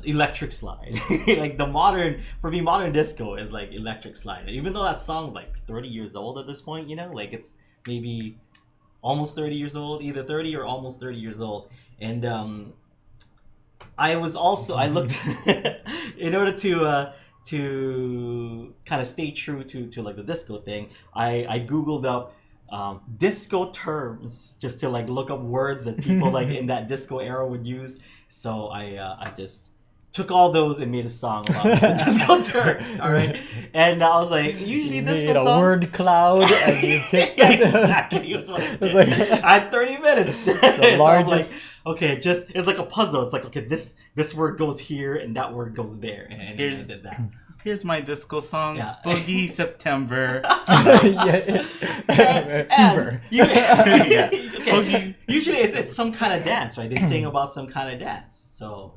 Electric Slide. Like modern disco is like Electric Slide. Even though that song's like 30 years old at this point, like it's maybe almost 30 years old, either 30 or almost 30 years old. And I looked in order to kind of stay true to like the disco thing, I Googled up disco terms just to like look up words that people like in that disco era would use. So I just took all those and made a song about the disco terms. All right, and I was like, usually disco songs. A word cloud and you picked exactly. It was what I did. I had 30 minutes. The largest. I'm like, okay, it's like a puzzle. It's like, okay, this word goes here and that word goes there, and I did that. Here's my disco song, Boogie September. Fever. Okay. Usually it's some kind of dance, right? They sing about some kind of dance. So,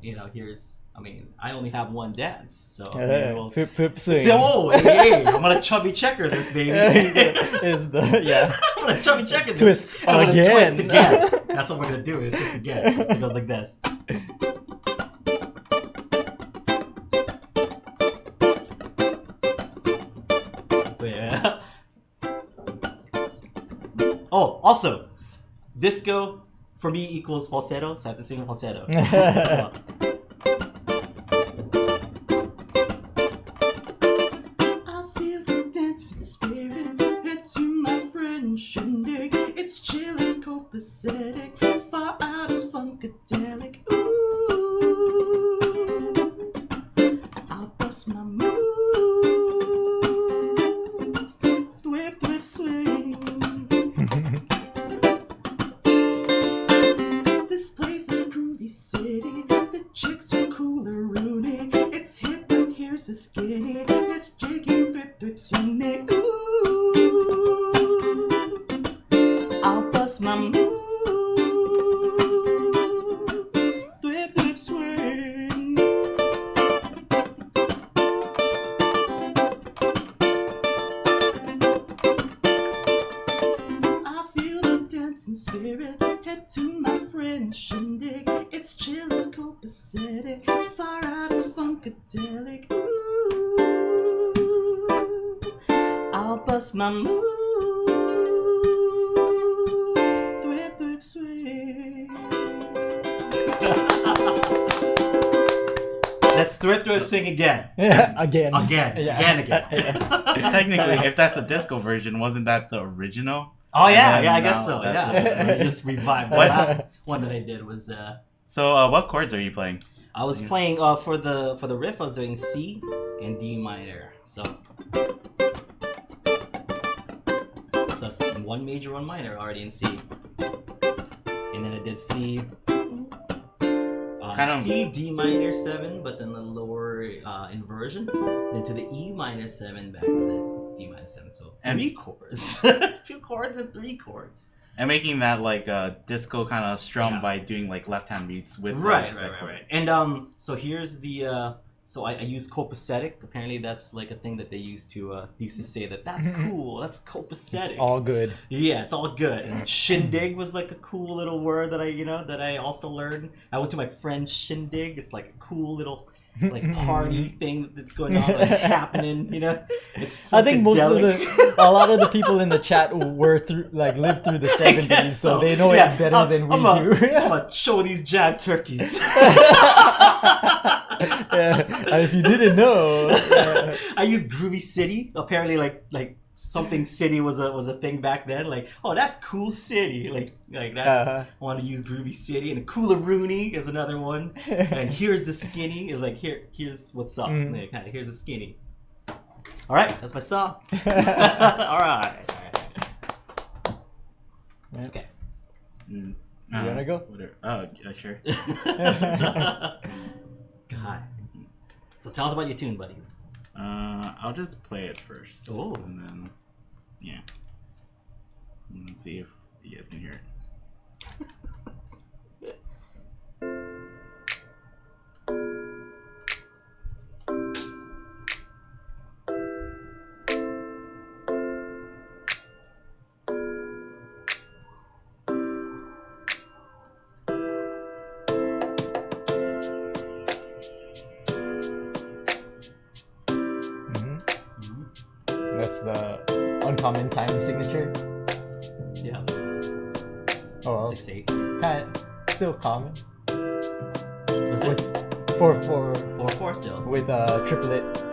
I only have one dance. So, flip, flip, swing. So, hey, I'm going to chubby checker this, baby. I'm going to chubby checker this. Twist I'm going to again. twist again. That's what we're going to do. Twist again. It goes like this. Yeah. Oh, also, disco for me equals falsetto, so I have to sing falsetto. I feel the dancing spirit, head to my friend shindig. It's chill, it's copacetic, far out as funkadelic. Ooh, I'll bust my moves. Whip, swing. This place is a groovy city. The chicks are cooler, Rooney. It's hip, but here's the skinny. It's jiggy, whip, swing me. Ooh, I'll bust my moves. Whip, swing. Spirit, head to my friend shindig. It's chill as copacetic, far out as funkadelic. Ooh, I'll bust my moves. Whip, swing. Let's thwip swing again. Again. Again. Technically, if that's a disco version, wasn't that the original? Oh yeah, I guess so. Yeah, so just revived. The last one that I did was. So what chords are you playing? I was playing for the riff. I was doing C and D minor. So that's one major, one minor already in C, and then I did C. C, D minor 7, but then the lower inversion, then to the E minor 7, back to the D minor 7. So 3 chords, 2 chords and 3 chords. And making that like a disco kind of strum by doing like left hand beats with right. And so here's the so I use copacetic. Apparently that's like a thing that they used to say that's cool. That's copacetic. It's all good. Yeah, it's all good. And shindig was like a cool little word that I also learned. I went to my friend's shindig. It's like a cool little like party thing that's going on, like happening. It's. I think a lot of the people in the chat lived through the 70s, so they know it better than we do. I'm gonna show these jab turkeys. If you didn't know, I used Groovy City. Apparently, like something city was a thing back then. Like, oh, that's cool city. Like that's I want to use Groovy City. And Coolaroonie is another one. And here's the skinny. It's like here's what's up. Like, here's the skinny. All right, that's my song. All right. Okay. You wanna go? Whatever. Oh, sure. Kahai. So tell us about your tune, buddy. I'll just play it first. Oh. And then, yeah. Let's see if you guys can hear it. That's the uncommon time signature. Yeah. Oh, 6/8. kind of still common. What's it? 4/4 4/4 still. with a triplet.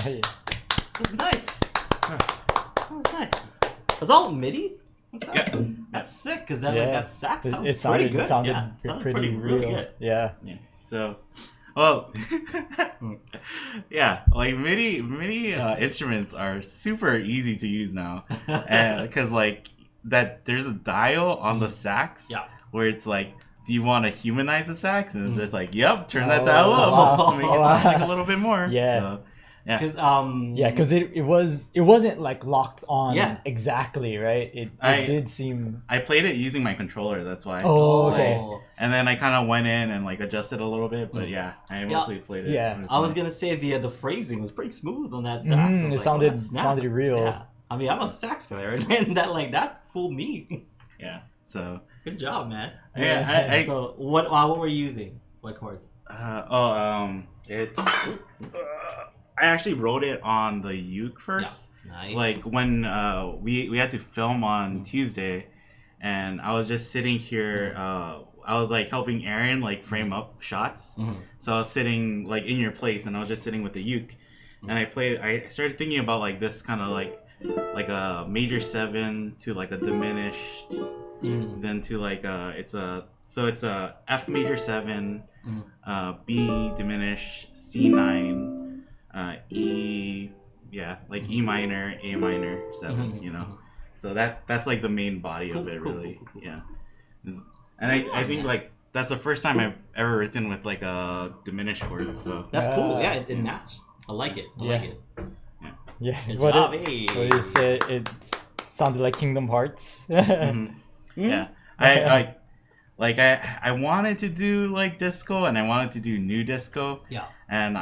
Hey. That's nice. That was nice. Was all MIDI? What's that? Yeah. That's sick, because that sax sounds it sounded, pretty good. It sounded, yeah, pretty real. really good. Yeah. So, well, yeah, like MIDI instruments are super easy to use now, because like that there's a dial on the sax where it's like, do you want to humanize the sax? And it's just like, yep, turn that dial up to make it sound like a little bit more. Yeah. So, yeah. Because it wasn't like locked on exactly, right? It did seem. I played it using my controller. That's why. Oh, okay. And then I kind of went in and like adjusted a little bit, but yeah, I mostly played it. Yeah. I was gonna say the phrasing was pretty smooth on that sax. It sounded real. Yeah. I mean, I'm a sax player, and that fooled me. Yeah. So. Good job, man. Yeah. So what were you using? What chords? It's. I actually wrote it on the uke first. Yeah. Nice. Like when we had to film on Tuesday, and I was just sitting here. I was like helping Aaron like frame up shots. So I was sitting like in your place, and I was just sitting with the uke, and I started thinking about like this kind of like a major 7 to like a diminished, then to like it's a F major 7, B diminished, C9. E minor, A minor 7, you know. So that's like the main body of it, really. Cool. Yeah. And I think like that's the first time I've ever written with like a diminished chord. So that's cool. Yeah, it matched. I like it. I like it. Yeah. Good What job, it said, it sounded like Kingdom Hearts. Yeah. I wanted to do like disco, and I wanted to do new disco. Yeah. And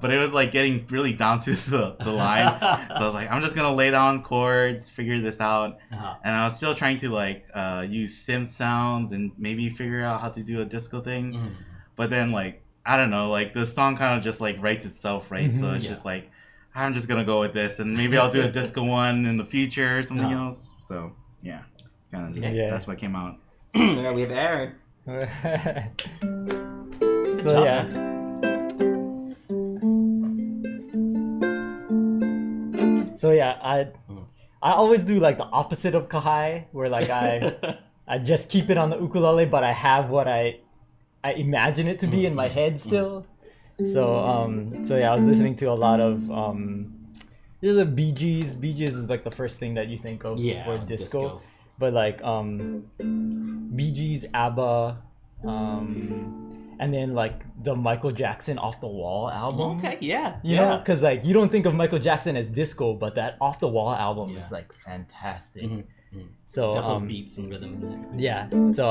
but it was like getting really down to the line. So I was like, I'm just gonna lay down chords, figure this out. And I was still trying to like use synth sounds and maybe figure out how to do a disco thing. But then like, I don't know, like the song kind of just like writes itself, right? So it's just like, I'm just gonna go with this, and maybe I'll do a disco one in the future or something else. So yeah, kind of just that's what came out. There we have Aaron. So yeah. So yeah, I always do like the opposite of Kahai, where like I just keep it on the ukulele, but I have what I imagine it to be in my head still. So yeah, I was listening to a lot of there's a Bee Gees. Bee Gees is like the first thing that you think of for disco. But like Bee Gees, ABBA, and then like the Michael Jackson Off the Wall album. Okay, yeah. You know, because like you don't think of Michael Jackson as disco, but that Off the Wall album is like fantastic. So those beats and rhythm in there. Yeah. So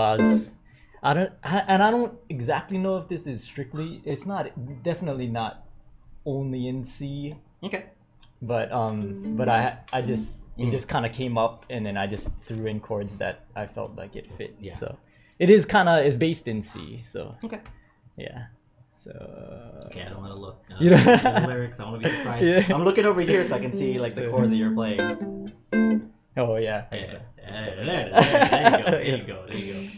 I don't exactly know if this is strictly. It's not definitely not only in C. Okay. But I just it just kind of came up, and then I just threw in chords that I felt like it fit. Yeah. So it is based in C. So okay. Yeah. So okay, I don't want to look. You know the lyrics. I want to be surprised. Yeah. I'm looking over here so I can see like the chords that you're playing. Oh yeah. There you go. There you go.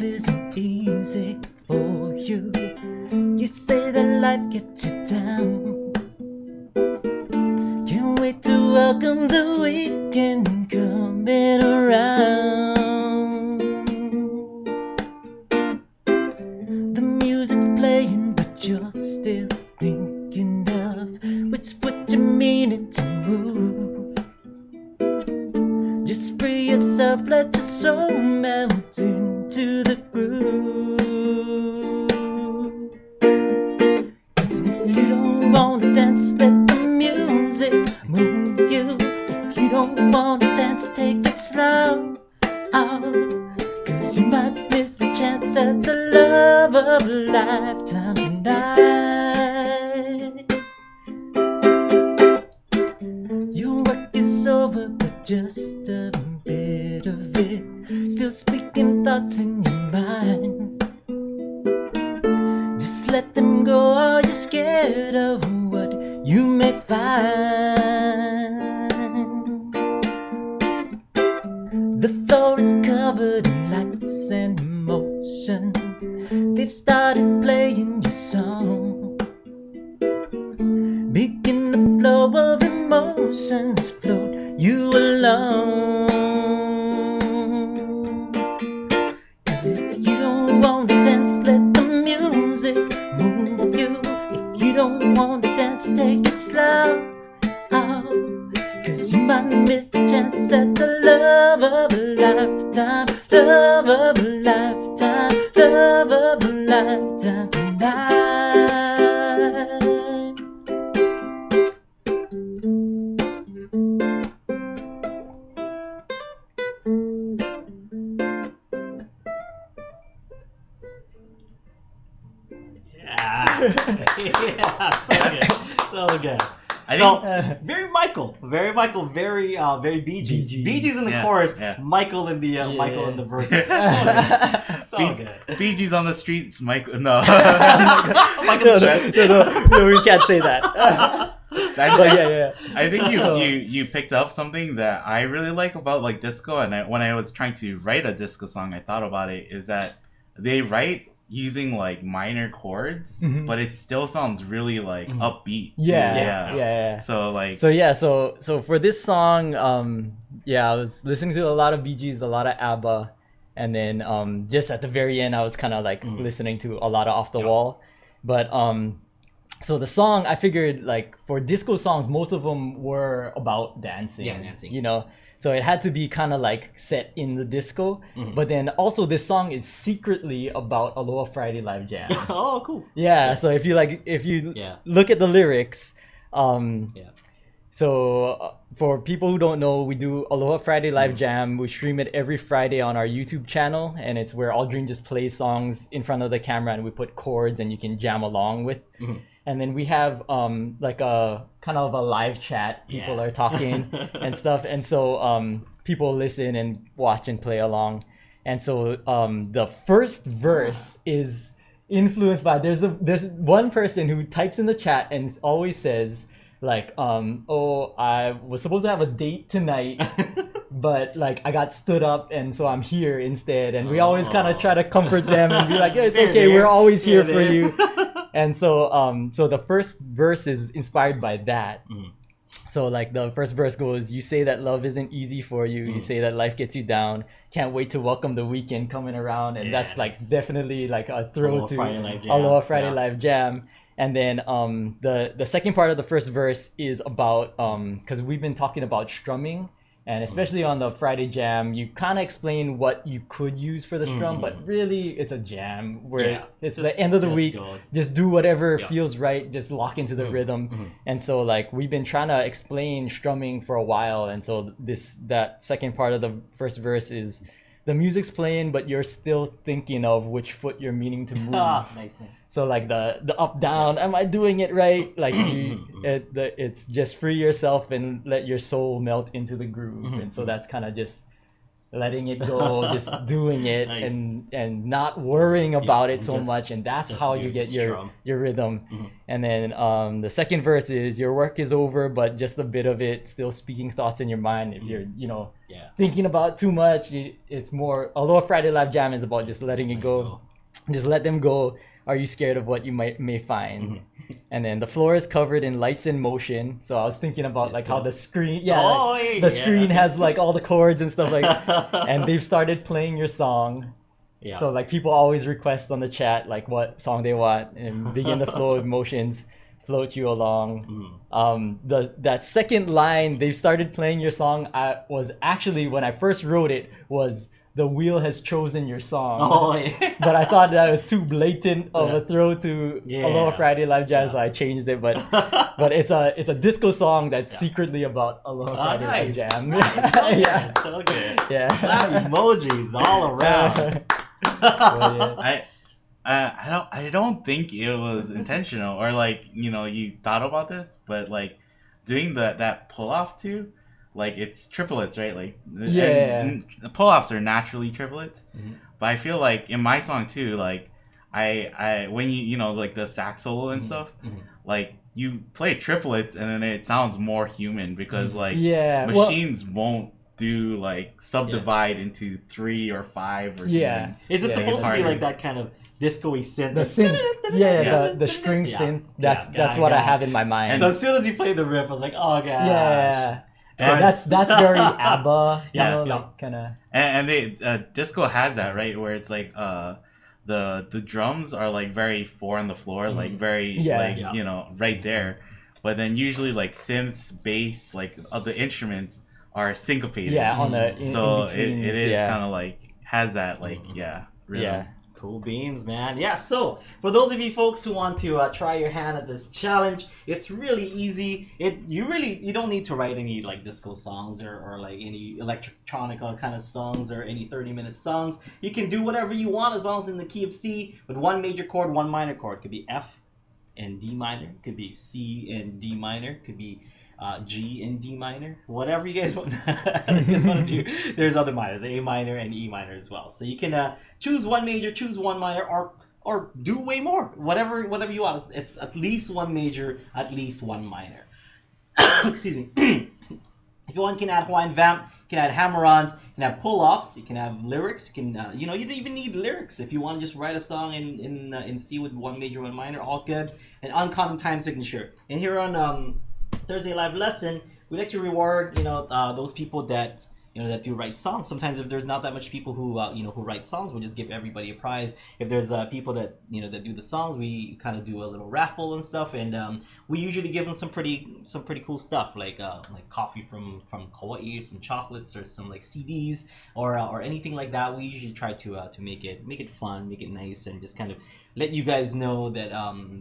Isn't easy for you. You say that life gets you down. Can't wait to welcome the weekend coming around. The music's playing, but you're still thinking of which foot you're meaning to move. Just free yourself, let your soul melt into the groove. 'Cause if you don't wanna dance, let the music move you. If you don't wanna dance, take it slow. Oh, 'cause you might miss the chance at the love of a lifetime tonight. Your work is over, but just a bit of it still speaking thoughts in your mind. Just let them go, or you're scared of what you may find. The floor is covered in lights and emotion. They've started playing your song, making the flow of emotions float you along. 'Cause if you don't wanna dance, let the music move you. If you don't wanna dance, take it slow. Oh, 'cause you might miss the chance at the love of a lifetime, love of a lifetime, love of a lifetime tonight. Yeah, so good, so good. Very Michael, very Bee Gees. Bee Gees in the chorus, Michael in the Michael in the verse. So good. Bee Gees on the streets, Michael. No, Michael no, we can't say that. I think you picked up something that I really like about like disco, and when I was trying to write a disco song, I thought about it is that they write using like minor chords, but it still sounds really like upbeat. Yeah. So like so for this song, I was listening to a lot of Bee Gees, a lot of ABBA, and then just at the very end, I was kind of like listening to a lot of Off the Wall. But so the song, I figured like for disco songs, most of them were about dancing. Yeah, dancing. You know, so it had to be kind of like set in the disco. But then also this song is secretly about Aloha Friday Live Jam. Oh, cool. Yeah, so if you look at the lyrics, so for people who don't know, we do Aloha Friday Live Jam. We stream it every Friday on our YouTube channel, and it's where Aldrine just plays songs in front of the camera, and we put chords, and you can jam along with. And then we have like a kind of a live chat. People are talking and stuff, and so people listen and watch and play along. And so the first verse is influenced by there's one person who types in the chat and always says like oh, I was supposed to have a date tonight but like I got stood up and so I'm here instead, and we always kind of try to comfort them and be like, yeah, it's okay, we're always here for you. And so so the first verse is inspired by that. So like the first verse goes, you say that love isn't easy for you, you say that life gets you down, can't wait to welcome the weekend coming around. And that's like definitely like a throw to Aloha Friday Live Jam. And then the second part of the first verse is about because we've been talking about strumming, and especially on the Friday Jam, you kind of explain what you could use for the strum, but really it's a jam where it's the end of the week. Just do whatever feels right, just lock into the rhythm. And so like we've been trying to explain strumming for a while, and so that second part of the first verse is the music's playing, but you're still thinking of which foot you're meaning to move. Nice. So like the up down, am I doing it right? Like it's just free yourself and let your soul melt into the groove. And so that's kind of just letting it go, just doing it, and not worrying about it so much. And that's how you get your rhythm. And then the second verse is your work is over, but just a bit of it still speaking thoughts in your mind. If you're thinking about too much, it's more, although Friday Live Jam is about just letting it go. Just let them go. Are you scared of what you may find? And then the floor is covered in lights in motion. So I was thinking about like how the screen, the screen has like all the chords and stuff like that. And they've started playing your song. So like people always request on the chat like what song they want, and begin the flow of emotions, float you along. That second line, they've started playing your song, was actually when I first wrote it was the wheel has chosen your song. But I thought that was too blatant of a throw to Aloha Friday Live Jam, so I changed it. But it's a disco song that's secretly about Aloha Friday Live Jam. So good. Emojis all around. I don't think it was intentional, or like you thought about this, but like doing that pull off too. Like it's triplets, right? Like and pull-offs are naturally triplets, but I feel like in my song too, like I when you like the sax solo and stuff, like you play triplets and then it sounds more human because like machines won't do like subdivide into 3 or 5 or something. Is it supposed to be like that kind of disco-y synth? The synth, the string synth. That's what I have in my mind. And so as soon as you play the riff, I was like, oh gosh. So that's very ABBA, like kind of. And they disco has that, right, where it's like the drums are like very 4 on the floor, like very right there, but then usually like synths, bass, like the instruments are syncopated. On the so it is kind of like has that like rhythm. Cool beans, man. So for those of you folks who want to try your hand at this challenge, it's really easy. You don't need to write any like disco songs or like any electronica kind of songs or any 30-minute songs. You can do whatever you want as long as in the key of C with one major chord, one minor chord. It could be F and D minor. It could be C and D minor. It could be G and D minor, whatever you guys want, to do. There's other minors, A minor and E minor as well. So you can choose one major, choose one minor, or do way more. Whatever you want. It's at least one major, at least one minor. Excuse me. If you want, you can add Hawaiian vamp, you can add hammer-ons, you can have pull-offs, you can have lyrics, you can you don't even need lyrics. If you want to just write a song in C with one major, one minor, all good. An uncommon time signature. And here on Thursday Live Lesson, we like to reward those people that that do write songs. Sometimes if there's not that much people who who write songs, we just give everybody a prize. If there's people that that do the songs, we kind of do a little raffle and stuff, and we usually give them some pretty cool stuff like coffee from Kauai, some chocolates, or some like CDs or anything like that. We usually try to make it fun, make it nice, and just kind of let you guys know that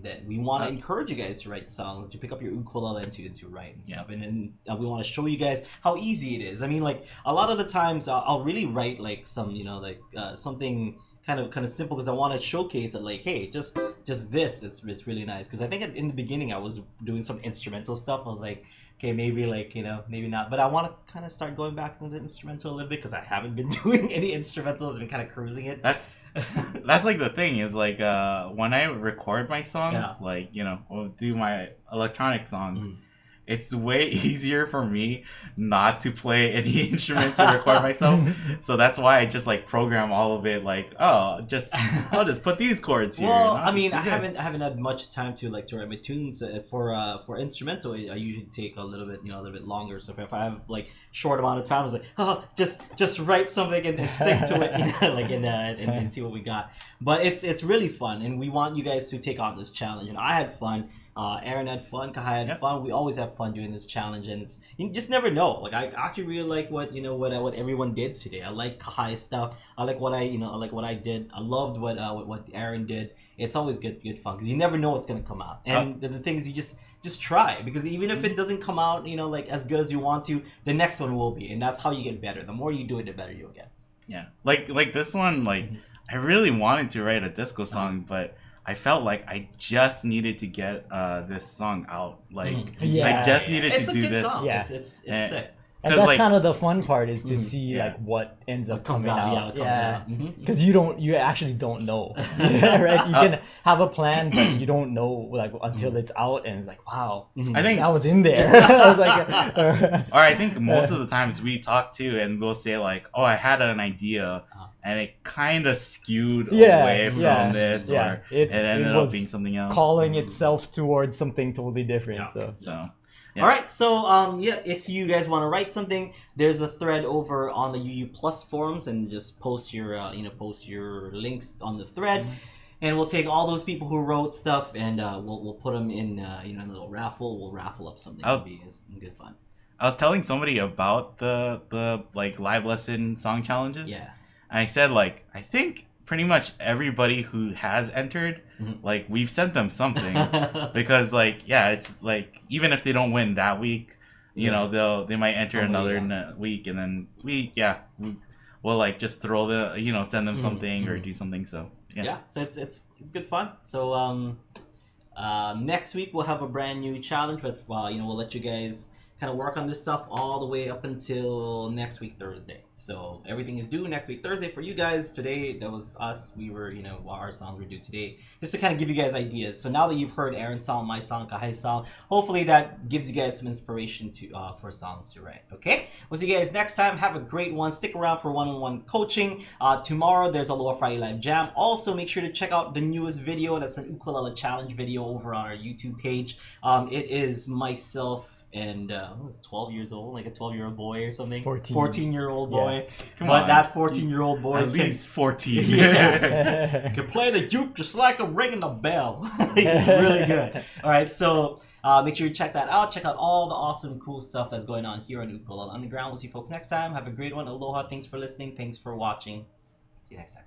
that we want to encourage you guys to write songs, to pick up your ukulele and to write and stuff. And then we want to show you guys how easy it is. I mean, like a lot of the times I'll really write like some something kind of simple because I want to showcase it, like, hey, just this, it's really nice. Because I think in the beginning I was doing some instrumental stuff. I was like, okay, maybe like maybe not, but I want to kind of start going back into the instrumental a little bit because I haven't been doing any instrumentals. I've been kind of cruising it. That's like the thing is like when I record my songs, like or do my electronic songs. It's way easier for me not to play any instrument to record myself. So that's why I just like program all of it like, I'll just put these chords here. Well, I mean, I haven't had much time to write my tunes for instrumental. I usually take a little bit longer. So if I have like short amount of time, I was like, just write something and sing to it, and see what we got. But it's really fun, and we want you guys to take on this challenge. And I had fun. Aaron had fun, Kahai had fun. We always have fun doing this challenge, and you just never know. Like I actually really like what everyone did today. I like Kahai stuff. I like what I did. I loved what Aaron did. It's always good fun because you never know what's gonna come out. And the thing is, you just try, because even if it doesn't come out like as good as you want to, the next one will be, and that's how you get better. The more you do it, the better you'll get. Yeah, like this one, I really wanted to write a disco song, but I felt like I just needed to get this song out. Like I just needed to do this. Song. Yeah, it's sick. And that's kind of the fun part, is to see like what ends up coming out. Yeah, because you actually don't know, right? You can have a plan, but you don't know like until it's out, and it's like, wow, I think that was in there. I was like, or I think most of the times we talk too, and we'll say like, oh, I had an idea. And it kind of skewed away from this, or it ended up being something else. Calling itself towards something totally different. So. Yeah. All right, so if you guys want to write something, there's a thread over on the UU Plus forums, and just post your links on the thread, and we'll take all those people who wrote stuff, and we'll put them in in a little raffle. We'll raffle up something. It'll be good fun. I was telling somebody about the like live lesson song challenges. Yeah. And I said, like, I think pretty much everybody who has entered, like, we've sent them something. Because, like, it's just, like, even if they don't win that week, they might enter another week, and then we'll, like, just throw send them something or do something, so, so it's good fun. So, next week we'll have a brand new challenge, but, we'll let you guys kind of work on this stuff all the way up until next week Thursday. So everything is due next week Thursday for you guys. Today that was us. We were our songs were due today, just to kind of give you guys ideas. So now that you've heard Aaron's song, my song, Kahai's song, hopefully that gives you guys some inspiration to for songs to write. Okay, we'll see you guys next time. Have a great one. Stick around for one-on-one coaching. Tomorrow there's Aloha Friday Live Jam. Also make sure to check out the newest video. That's an ukulele challenge video over on our YouTube page. It is myself and I was 12 years old, like a 12-year-old boy or something. 14-year-old boy. Come but on. that 14-year-old boy at least 14. Can play the uke just like I'm ringing the bell. He's really good. All right, so make sure you check that out. Check out all the awesome, cool stuff that's going on here on Ukulele Underground. We'll see you folks next time. Have a great one. Aloha. Thanks for listening. Thanks for watching. See you next time.